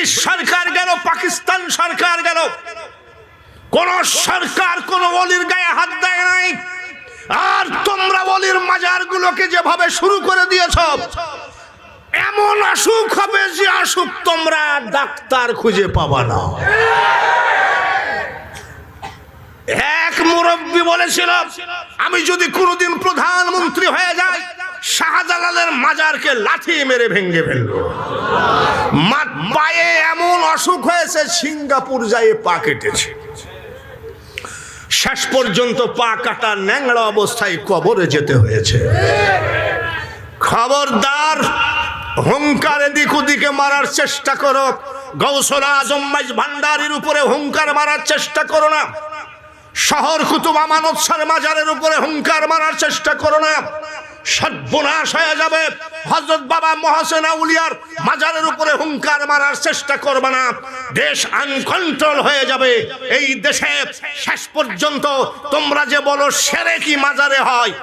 British সরকার গেল, পাকিস্তান সরকার গেল, কোন সরকার কোন ওলির গায়ে হাত দেয় নাই। আর তোমরা ওলির মাজারগুলোকে যেভাবে শুরু করে দিয়েছ, এমন অসুখ হবে যে অসুখ তোমরা ডাক্তার খুঁজে পাবা না। এক মুরব্বী বলেছিল, আমি যদি কোনোদিন প্রধানমন্ত্রী হয়ে যাই, শাহজালালের মাজারকে লাথি মেরে ভেঙে ফেলবো। পায়ে এমন অসুখ হয়েছে, সিঙ্গাপুর যায় পা কেটেছে। শেষ পর্যন্ত পা কাটা ন্যাংড়া অবস্থায় কবরে যেতে হয়েছে। খবরদার, হুঙ্কার এদিক ওদিকে মারার চেষ্টা করো, গৌসুল আজম মাইজ ভান্ডারীর উপরে হুঙ্কার মারার চেষ্টা করো না। শহর কুতুব আমানত শাহ মাজারের উপরে হুঙ্কার মারার চেষ্টা করো না, সর্বনাশ হয়ে যাবে। হযরত বাবা মহসিন আউলিয়ার মাজারের উপরে হুঙ্কার মারার চেষ্টা করবে না, দেশ আনকন্ট্রোল হয়ে যাবে। এই দেশে শেষ পর্যন্ত তোমরা যে বলো শিরকি মাজারে হয়,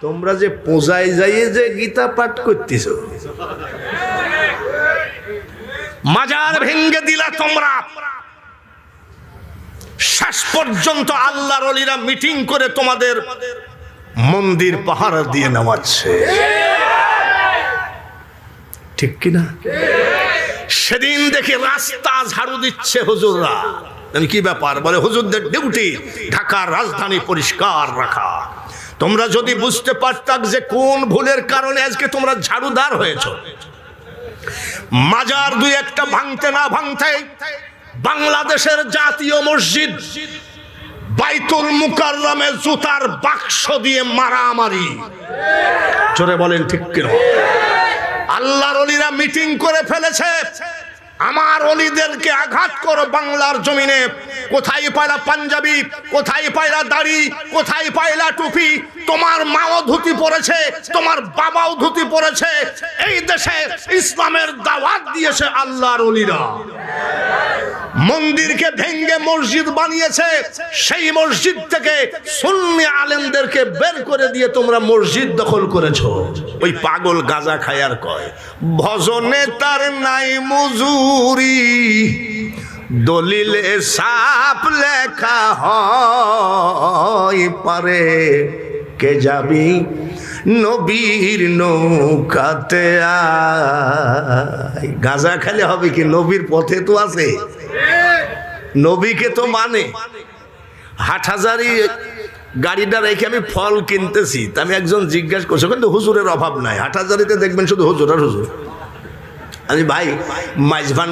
তোমরা যে পূজায় যাইয়ে যে গীতা পাঠ করতেছো, মাজার ভেঙ্গে দিলা তোমরা। শেষ পর্যন্ত আল্লাহর ওলিরা মিটিং করে তোমাদের মন্দির পাহারা দিয়ে নামাচ্ছে, ঠিক কিনা? সেদিন দেখি রাস্তা ঝাড়ু দিচ্ছে হুজুররা। কি ব্যাপার? বলে হুজুরদের ডিউটি ঢাকার রাজধানী পরিষ্কার রাখা। তোমরা যদি বুঝতে পারতাম যে কোন ভুলের কারণে আজকে তোমরা ঝাড়ুদার হয়েছো। মাজার দুই একটা ভাঙতে না ভাঙতে বাংলাদেশের জাতীয় মসজিদ বাইতুল মুকাররমে জুতার বাক্স দিয়ে মারামারি। জোরে বলেন ঠিক কিনা? আল্লাহর ওলিরা মিটিং করে ফেলেছে, আমার ওলিদেরকে আঘাত করো বাংলার জমিনে। কোথায় পায়লা পাঞ্জাবি, কোথায় পায়লা দাড়ি, কোথায় পায়লা টুপি? তোমার মাও ধুতি পরেছে, তোমার বাবাও ধুতি পরেছে। এই দেশে ইসলামের দাওয়াত দিয়েছে আল্লাহর ওলিরা। মন্দিরকে ভেঙ্গে মসজিদ বানিয়েছে, সেই মসজিদ থেকে সুন্নি আলেমদেরকে বের করে দিয়ে তোমরা মসজিদ দখল করেছো। ওই পাগল গাঁজা খায় আর কয় ভজনে তার নাই মজুরি, দলিলে সাপ লেখা হয় পারে কে যাবি নবীর নৌকাতে আয়। গাঁজা খেলে হবে কি? নবীর পথে তো আছে, নবীকে তো মানে। হাটহাজারি গাড়িটা রেখে আমি ফল কিনতেছি, তা আমি একজন জিজ্ঞাসা করছি, কিন্তু হুজুরের অভাব নাই। হাটহাজারিতে দেখবেন শুধু হুজুর আর হুজুর। আমি ভাই মাইজভান